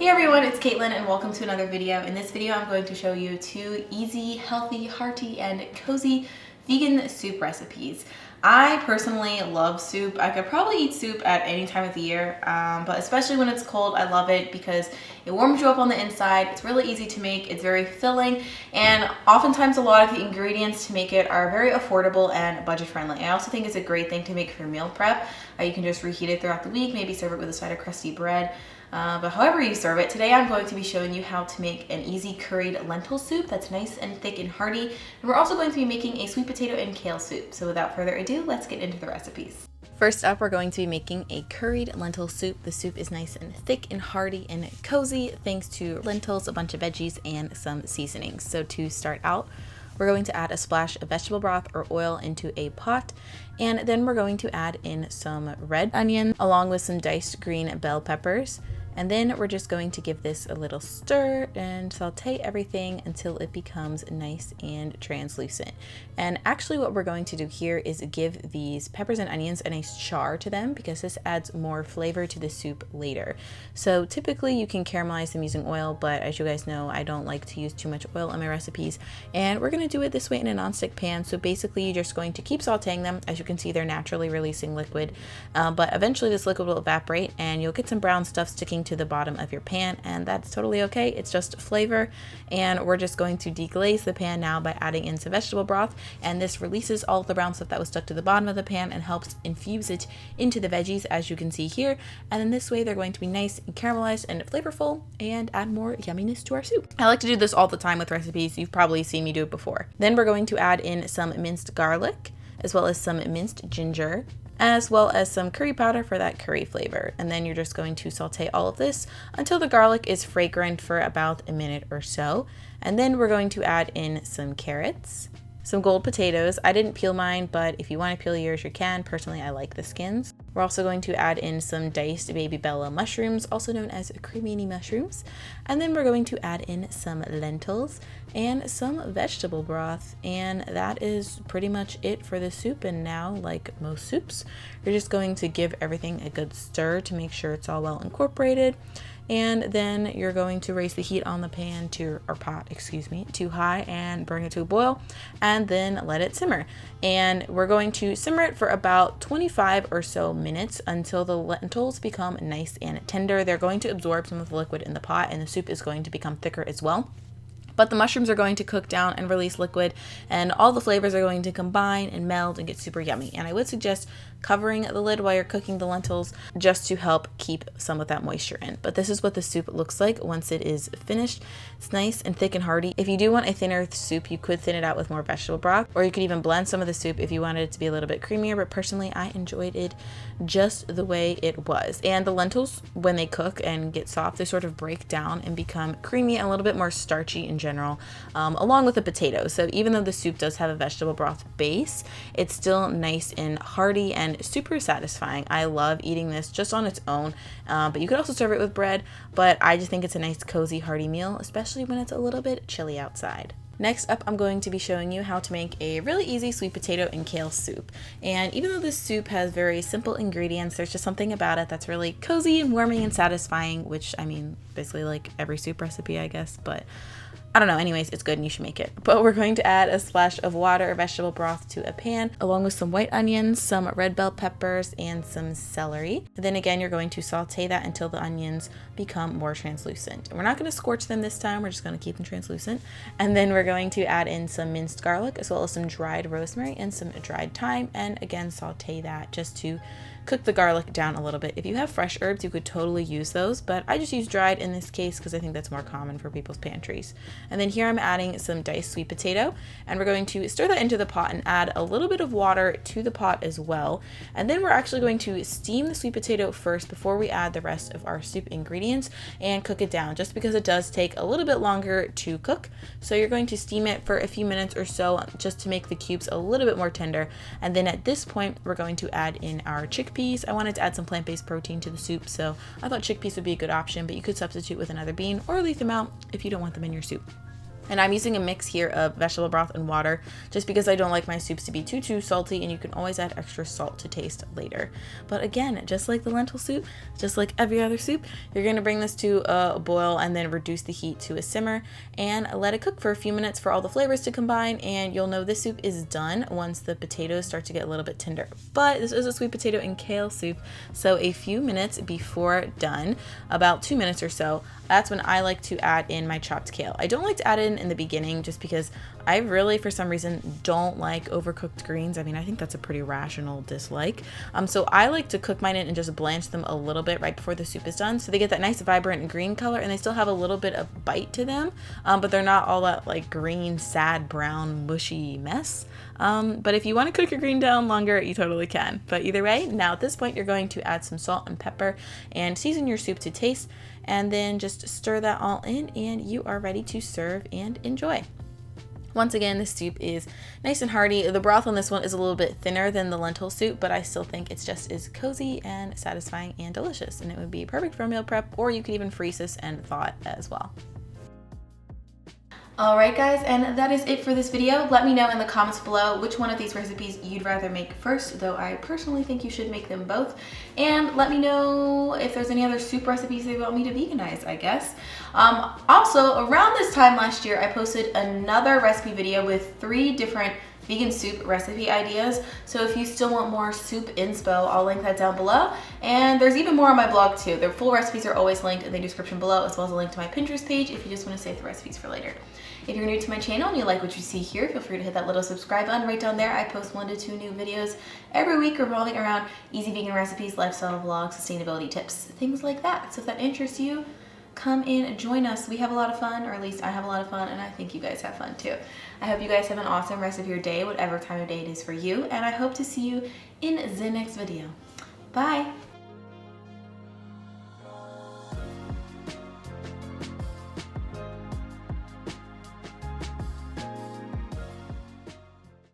Hey everyone, it's Caitlin and welcome to another video. In this video I'm going to show you 2 easy, healthy, hearty, and cozy vegan soup recipes. I personally love soup. I could probably eat soup at any time of the year, but especially when it's cold, I love it because it warms you up on the inside. It's really easy to make, it's very filling, and oftentimes a lot of the ingredients to make it are very affordable and budget friendly. I also think it's a great thing to make for meal prep. You can just reheat it throughout the week, maybe serve it with a side of crusty bread. But however you serve it, today I'm going to be showing you how to make an easy curried lentil soup that's nice and thick and hearty. And we're also going to be making a sweet potato and kale soup. So without further ado, let's get into the recipes. First up, we're going to be making a curried lentil soup. The soup is nice and thick and hearty and cozy thanks to lentils, a bunch of veggies, and some seasonings. So to start out, we're going to add a splash of vegetable broth or oil into a pot, and then we're going to add in some red onion along with some diced green bell peppers. And then we're just going to give this a little stir and saute everything until it becomes nice and translucent. And actually what we're going to do here is give these peppers and onions a nice char to them because this adds more flavor to the soup later. So typically you can caramelize them using oil, but as you guys know, I don't like to use too much oil in my recipes. And we're going to do it this way in a nonstick pan. So basically you're just going to keep sauteing them. As you can see, they're naturally releasing liquid, but eventually this liquid will evaporate and you'll get some brown stuff sticking to the bottom of your pan, and that's totally okay. It's just flavor. And we're just going to deglaze the pan now by adding in some vegetable broth, and this releases all of the brown stuff that was stuck to the bottom of the pan and helps infuse it into the veggies, as you can see here. And then this way they're going to be nice and caramelized and flavorful and add more yumminess to our soup. I like to do this all the time with recipes. You've probably seen me do it before. Then we're going to add in some minced garlic as well as some minced ginger, as well as some curry powder for that curry flavor. And then you're just going to saute all of this until the garlic is fragrant for about a minute or so. And then we're going to add in some carrots, some gold potatoes. I didn't peel mine, but if you want to peel yours, you can. Personally, I like the skins. We're also going to add in some diced baby bella mushrooms, also known as cremini mushrooms. And then we're going to add in some lentils and some vegetable broth. And that is pretty much it for the soup. And now, like most soups, you're just going to give everything a good stir to make sure it's all well incorporated. And then you're going to raise the heat on the pan to high and bring it to a boil, and then let it simmer. And we're going to simmer it for about 25 or so minutes until the lentils become nice and tender. They're going to absorb some of the liquid in the pot, and the soup is going to become thicker as well. But the mushrooms are going to cook down and release liquid, and all the flavors are going to combine and meld and get super yummy. And I would suggest covering the lid while you're cooking the lentils just to help keep some of that moisture in. But this is what the soup looks like once it is finished. It's nice and thick and hearty. If you do want a thinner soup, you could thin it out with more vegetable broth, or you could even blend some of the soup if you wanted it to be a little bit creamier. But personally, I enjoyed it just the way it was. And the lentils, when they cook and get soft, they sort of break down and become creamy and a little bit more starchy in general, along with the potatoes. So even though the soup does have a vegetable broth base, it's still nice and hearty and super satisfying. I love eating this just on its own, but you could also serve it with bread, but I just think it's a nice cozy hearty meal, especially when it's a little bit chilly outside. Next up, I'm going to be showing you how to make a really easy sweet potato and kale soup. And even though this soup has very simple ingredients, there's just something about it that's really cozy and warming and satisfying, which I mean, basically like every soup recipe, I guess, but I don't know, anyways, it's good and you should make it. But we're going to add a splash of water or vegetable broth to a pan, along with some white onions, some red bell peppers, and some celery. And then again, you're going to saute that until the onions become more translucent. And we're not going to scorch them this time, we're just going to keep them translucent. And then we're going to add in some minced garlic, as well as some dried rosemary and some dried thyme. And again, saute that just to cook the garlic down a little bit. If you have fresh herbs, you could totally use those, but I just use dried in this case because I think that's more common for people's pantries. And then here I'm adding some diced sweet potato, and we're going to stir that into the pot and add a little bit of water to the pot as well. And then we're actually going to steam the sweet potato first before we add the rest of our soup ingredients and cook it down, just because it does take a little bit longer to cook. So you're going to steam it for a few minutes or so just to make the cubes a little bit more tender. And then at this point, we're going to add in our chickpeas. I wanted to add some plant-based protein to the soup, so I thought chickpeas would be a good option, but you could substitute with another bean or leave them out if you don't want them in your soup. And I'm using a mix here of vegetable broth and water just because I don't like my soups to be too salty, and you can always add extra salt to taste later. But again, just like the lentil soup, just like every other soup, you're going to bring this to a boil and then reduce the heat to a simmer and let it cook for a few minutes for all the flavors to combine, and you'll know this soup is done once the potatoes start to get a little bit tender. But this is a sweet potato and kale soup, so a few minutes before done, about 2 minutes or so, that's when I like to add in my chopped kale. I don't like to add it in the beginning just because I really, for some reason, don't like overcooked greens. I mean, I think that's a pretty rational dislike. So I like to cook mine in and just blanch them a little bit right before the soup is done, so they get that nice vibrant green color and they still have a little bit of bite to them, but they're not all that like green, sad, brown, mushy mess. But if you want to cook your green down longer, you totally can. But either way, now at this point, you're going to add some salt and pepper and season your soup to taste, and then just stir that all in and you are ready to serve and enjoy. Once again, this soup is nice and hearty. The broth on this one is a little bit thinner than the lentil soup, but I still think it's just as cozy and satisfying and delicious, and it would be perfect for meal prep, or you could even freeze this and thaw it as well. Alright guys, and that is it for this video. Let me know in the comments below which one of these recipes you'd rather make first, though I personally think you should make them both. And let me know if there's any other soup recipes that you want me to veganize, I guess. Also, around this time last year, I posted another recipe video with 3 different vegan soup recipe ideas. So if you still want more soup inspo, I'll link that down below. And there's even more on my blog too. Their full recipes are always linked in the description below, as well as a link to my Pinterest page if you just want to save the recipes for later. If you're new to my channel and you like what you see here, feel free to hit that little subscribe button right down there. I post 1 to 2 new videos every week revolving around easy vegan recipes, lifestyle vlogs, sustainability tips, things like that. So if that interests you, come in and join us. We have a lot of fun, or at least I have a lot of fun, and I think you guys have fun too. I hope you guys have an awesome rest of your day, whatever time of day it is for you, and I hope to see you in the next video. Bye!